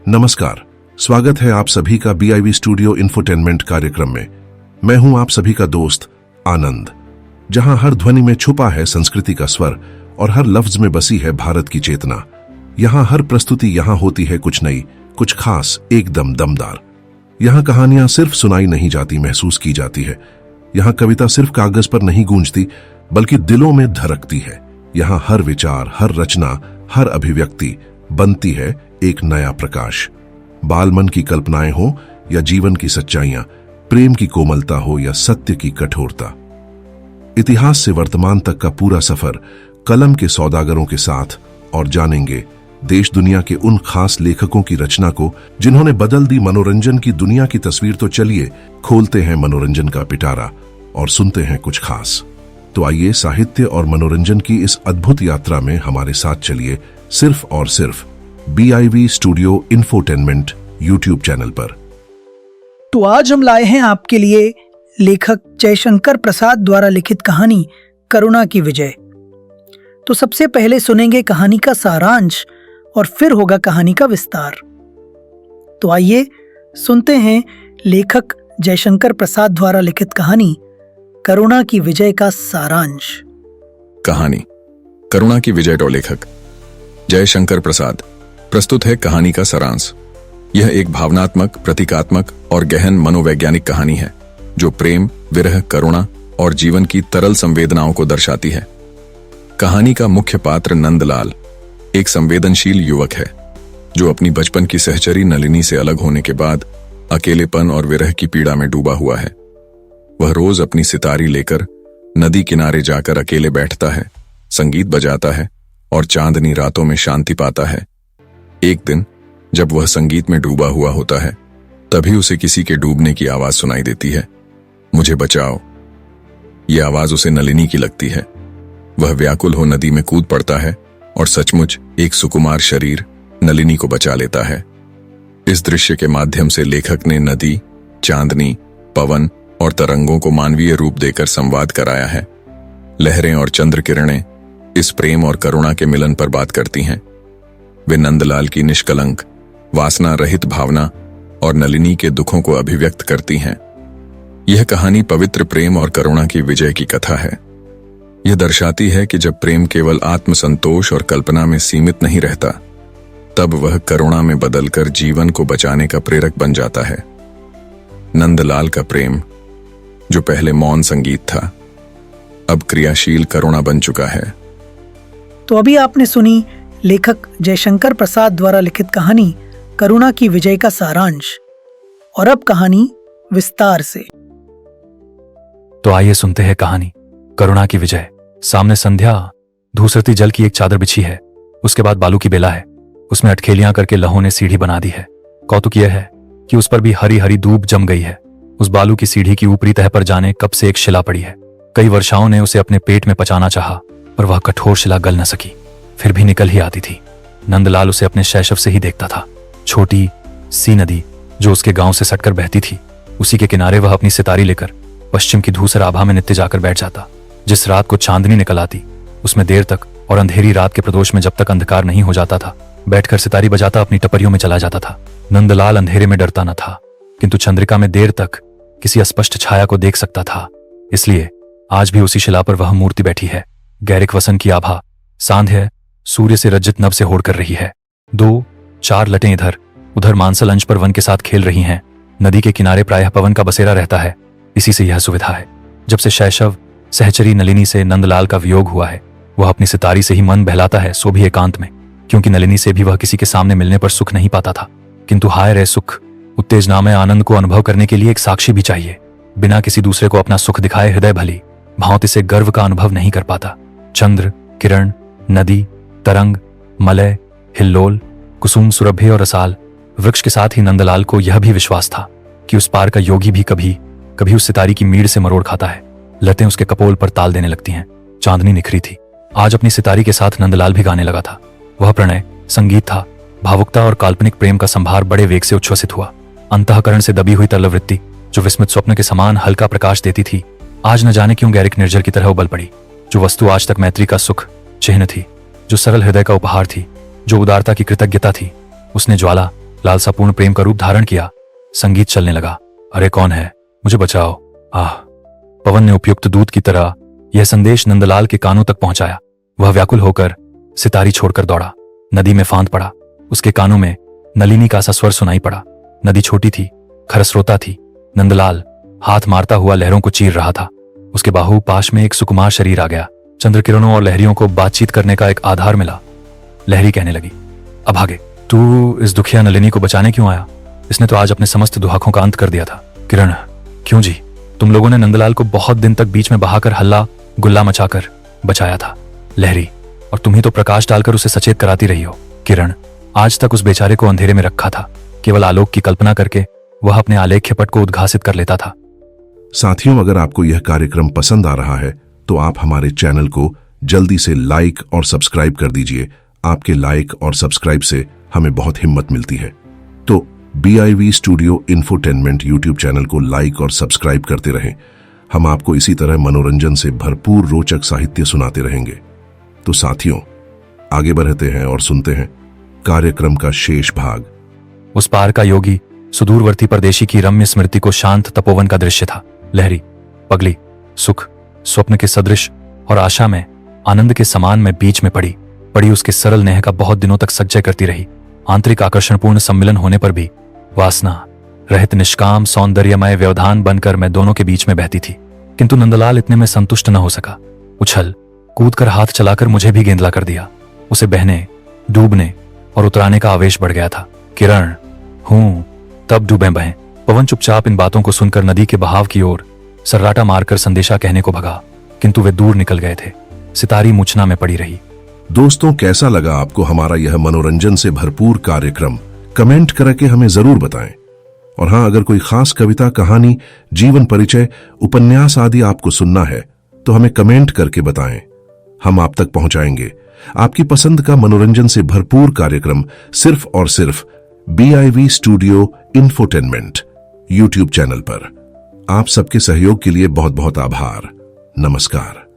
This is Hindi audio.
नमस्कार, स्वागत है आप सभी का BIV स्टूडियो इंफोटेनमेंट कार्यक्रम में। मैं हूं आप सभी का दोस्त आनंद, जहां हर ध्वनि में छुपा है संस्कृति का स्वर और हर लफ्ज में बसी है भारत की चेतना। यहां हर प्रस्तुति यहां होती है कुछ नई, कुछ खास, एकदम दमदार। यहां कहानियां सिर्फ सुनाई नहीं जाती, महसूस की जाती है। यहां कविता सिर्फ कागज पर नहीं गूंजती, बल्कि दिलों में धड़कती है। यहां हर विचार, हर रचना, हर अभिव्यक्ति बनती है एक नया प्रकाश। बाल मन की कल्पनाएं हो या जीवन की सच्चाइयां, प्रेम की कोमलता हो या सत्य की कठोरता, इतिहास से वर्तमान तक का पूरा सफर कलम के सौदागरों के साथ। और जानेंगे देश दुनिया के उन खास लेखकों की रचना को जिन्होंने बदल दी मनोरंजन की दुनिया की तस्वीर। तो चलिए खोलते हैं मनोरंजन का पिटारा और सुनते हैं कुछ खास। तो आइए साहित्य और मनोरंजन की इस अद्भुत यात्रा में हमारे साथ चलिए, सिर्फ और सिर्फ BIV studio infotainment YouTube channel पर। तो आज हम लाए हैं आपके लिए लेखक जयशंकर प्रसाद द्वारा लिखित कहानी करुणा की विजय। तो सबसे पहले सुनेंगे कहानी का सारांश और फिर होगा कहानी का विस्तार। तो आइए सुनते हैं लेखक जयशंकर प्रसाद द्वारा लिखित कहानी करुणा की विजय का सारांश। कहानी करुणा की विजय। लेखक जयशंकर प्रसाद। प्रस्तुत है कहानी का सारांश। यह एक भावनात्मक, प्रतीकात्मक और गहन मनोवैज्ञानिक कहानी है जो प्रेम, विरह, करुणा और जीवन की तरल संवेदनाओं को दर्शाती है। कहानी का मुख्य पात्र नंदलाल एक संवेदनशील युवक है जो अपनी बचपन की सहचरी नलिनी से अलग होने के बाद अकेलेपन और विरह की पीड़ा में डूबा हुआ है। वह रोज अपनी सितारी लेकर नदी किनारे जाकर अकेले बैठता है, संगीत बजाता है और चांदनी रातों में शांति पाता है। एक दिन जब वह संगीत में डूबा हुआ होता है, तभी उसे किसी के डूबने की आवाज सुनाई देती है। मुझे बचाओ। यह आवाज उसे नलिनी की लगती है। वह व्याकुल हो नदी में कूद पड़ता है और सचमुच एक सुकुमार शरीर नलिनी को बचा लेता है। इस दृश्य के माध्यम से लेखक ने नदी, चांदनी, पवन और तरंगों को मानवीय रूप देकर संवाद कराया है। लहरें और चंद्र किरणें इस प्रेम और करुणा के मिलन पर बात करती हैं। वे नंदलाल की निष्कलंक, वासना रहित भावना और नलिनी के दुखों को अभिव्यक्त करती हैं। यह कहानी पवित्र प्रेम और करुणा की विजय की कथा है। यह दर्शाती है कि जब प्रेम केवल आत्मसंतोष और कल्पना में सीमित नहीं रहता, तब वह करुणा में बदलकर जीवन को बचाने का प्रेरक बन जाता है। नंदलाल का प्रेम, जो पहले मौन संगीत था, अब क्रियाशील करुणा बन चुका है। तो अभी आपने सुनी लेखक जयशंकर प्रसाद द्वारा लिखित कहानी करुणा की विजय का सारांश। और अब कहानी विस्तार से। तो आइए सुनते हैं कहानी करुणा की विजय। सामने संध्या धूसरती जल की एक चादर बिछी है। उसके बाद बालू की बेला है, उसमें अटखेलियां करके लहों ने सीढ़ी बना दी है। कौतुक यह है कि उस पर भी हरी हरी दूब जम गई है। उस बालू की सीढ़ी की ऊपरी तह पर जाने कब से एक शिला पड़ी है। कई वर्षाओं ने उसे अपने पेट में पचाना चाहा, पर वह कठोर शिला गल न सकी, फिर भी निकल ही आती थी। नंदलाल उसे अपने शैशव से ही देखता था। छोटी सी नदी जो उसके गांव से सटकर बहती थी, उसी के किनारे वह अपनी सितारी लेकर पश्चिम की धूसर आभा में नित्य जाकर बैठ जाता। जिस रात को चांदनी निकल आती, उसमें देर तक और अंधेरी रात के प्रदोष में जब तक अंधकार नहीं हो जाता था, बैठकर सितारी बजाता अपनी टपरियों में चला जाता था। नंदलाल अंधेरे में डरता न था, किंतु चंद्रिका में देर तक किसी अस्पष्ट छाया को देख सकता था। इसलिए आज भी उसी शिला पर वह मूर्ति बैठी है। गैरिक वसन की आभा सांध्य सूर्य से रज्जित नभ से होड़ कर रही है। 2-4 लटें इधर उधर मांसल अंश पर वन के साथ खेल रही हैं। नदी के किनारे प्रायः पवन का बसेरा रहता है। इसी से यह सुविधा है। जब से शैशव सहचरी नलिनी से नंदलाल का वियोग हुआ है, वह अपनी सितारी से ही मन बहलाता है, सो भी एकांत में, क्योंकि नलिनी से भी वह किसी के सामने मिलने पर सुख नहीं पाता था। किंतु हाय रे सुख, उत्तेजनामय आनंद को अनुभव करने के लिए एक साक्षी भी चाहिए। बिना किसी दूसरे को अपना सुख दिखाए हृदय भली भांति से गर्व का अनुभव नहीं कर पाता। चंद्र, किरण, नदी, तरंग, मलय, हिल्लोल, कुसुम, सुरभि और रसाल, वृक्ष के साथ ही नंदलाल को यह भी विश्वास था कि उस पार का योगी भी कभी कभी उस सितारी की मीड़ से मरोड़ खाता है। लतें उसके कपोल पर ताल देने लगती हैं। चांदनी निखरी थी। आज अपनी सितारी के साथ नंदलाल भी गाने लगा था। वह प्रणय संगीत था। भावुकता और काल्पनिक प्रेम का संभार बड़े वेग से उच्छ्वसित हुआ। अंतःकरण से दबी हुई तरलवृत्ति जो विस्मित स्वप्न के समान हल्का प्रकाश देती थी, आज न जाने क्यों गैरिक निर्जर की तरह उबल पड़ी। जो वस्तु आज तक मैत्री का सुख चिन्ह थी, जो सरल हृदय का उपहार थी, जो उदारता की कृतज्ञता थी, उसने ज्वाला लालसापूर्ण प्रेम का रूप धारण किया। संगीत चलने लगा। अरे कौन है, मुझे बचाओ। आह। पवन ने उपयुक्त दूत की तरह यह संदेश नंदलाल के कानों तक पहुंचाया। वह व्याकुल होकर सितारी छोड़कर दौड़ा, नदी में फांद पड़ा। उसके कानों में नलिनी का सा स्वर सुनाई पड़ा। नदी छोटी थी, खरस्रोता थी। नंदलाल हाथ मारता हुआ लहरों को चीर रहा था। उसके बाहु पाश में एक सुकुमार शरीर आ गया। चंद्रकिरणों और लहरियों को बातचीत करने का एक आधार मिला। लहरी कहने लगी, अब आगे तू इस दुखिया नलिनी को बचाने क्यों आया? इसने तो आज अपने समस्त दुहाकों का अंत कर दिया था। किरण, क्यों जी? तुम लोगों ने नंदलाल को बहुत दिन तक बीच में बहाकर हल्ला गुल्ला मचाकर बचाया था। लहरी, और तुम ही तो प्रकाश डालकर उसे सचेत कराती रही हो। किरण, आज तक उस बेचारे को अंधेरे में रखा था। केवल आलोक की कल्पना करके वह अपने आलेख्य पट को उद्घासित कर लेता था। साथियों, अगर आपको यह कार्यक्रम पसंद आ रहा है तो आप हमारे चैनल को जल्दी से लाइक और सब्सक्राइब कर दीजिए। आपके लाइक और सब्सक्राइब से हमें बहुत हिम्मत मिलती है। तो BIV studio infotainment YouTube channel को लाइक और सब्सक्राइब करते रहें। हम आपको इसी तरह मनोरंजन से भरपूर रोचक साहित्य सुनाते रहेंगे। तो साथियों, आगे बढ़ते हैं और सुनते हैं कार्यक्रम का शेष भाग। उस पार का योगी सुदूरवर्ती परदेशी की रम्य स्मृति को शांत तपोवन का दृश्य था। लहरी पगली, सुख स्वप्न के सदृश और आशा में आनंद के समान में बीच में पड़ी उसके सरल नेह का बहुत दिनों तक संचय करती रही। आंतरिक आकर्षणपूर्ण सम्मिलन होने पर भी वासना रहित निष्काम सौंदर्यमय व्यवधान बनकर मैं दोनों के बीच में बहती थी। किंतु नंदलाल इतने में संतुष्ट न हो सका। उछल कूद कर हाथ चलाकर मुझे भी गेंदला कर दिया। उसे बहने, डूबने और उतराने का आवेश बढ़ गया था। किरण, हूं तब डूबे बहें। पवन चुपचाप इन बातों को सुनकर नदी के बहाव की ओर सर्राटा मारकर संदेशा कहने को भगा, किंतु वे दूर निकल गए थे। सितारी मूर्छना में पड़ी रही। दोस्तों, कैसा लगा आपको हमारा यह मनोरंजन से भरपूर कार्यक्रम? कमेंट करके हमें जरूर बताएं। और हां, अगर कोई खास कविता, कहानी, जीवन परिचय, उपन्यास आदि आपको सुनना है तो हमें कमेंट करके बताएं। हम आप तक पहुंचाएंगे आपकी पसंद का मनोरंजन से भरपूर कार्यक्रम सिर्फ और सिर्फ BIV studio infotainment YouTube channel पर। आप सबके सहयोग के लिए बहुत बहुत आभार। नमस्कार।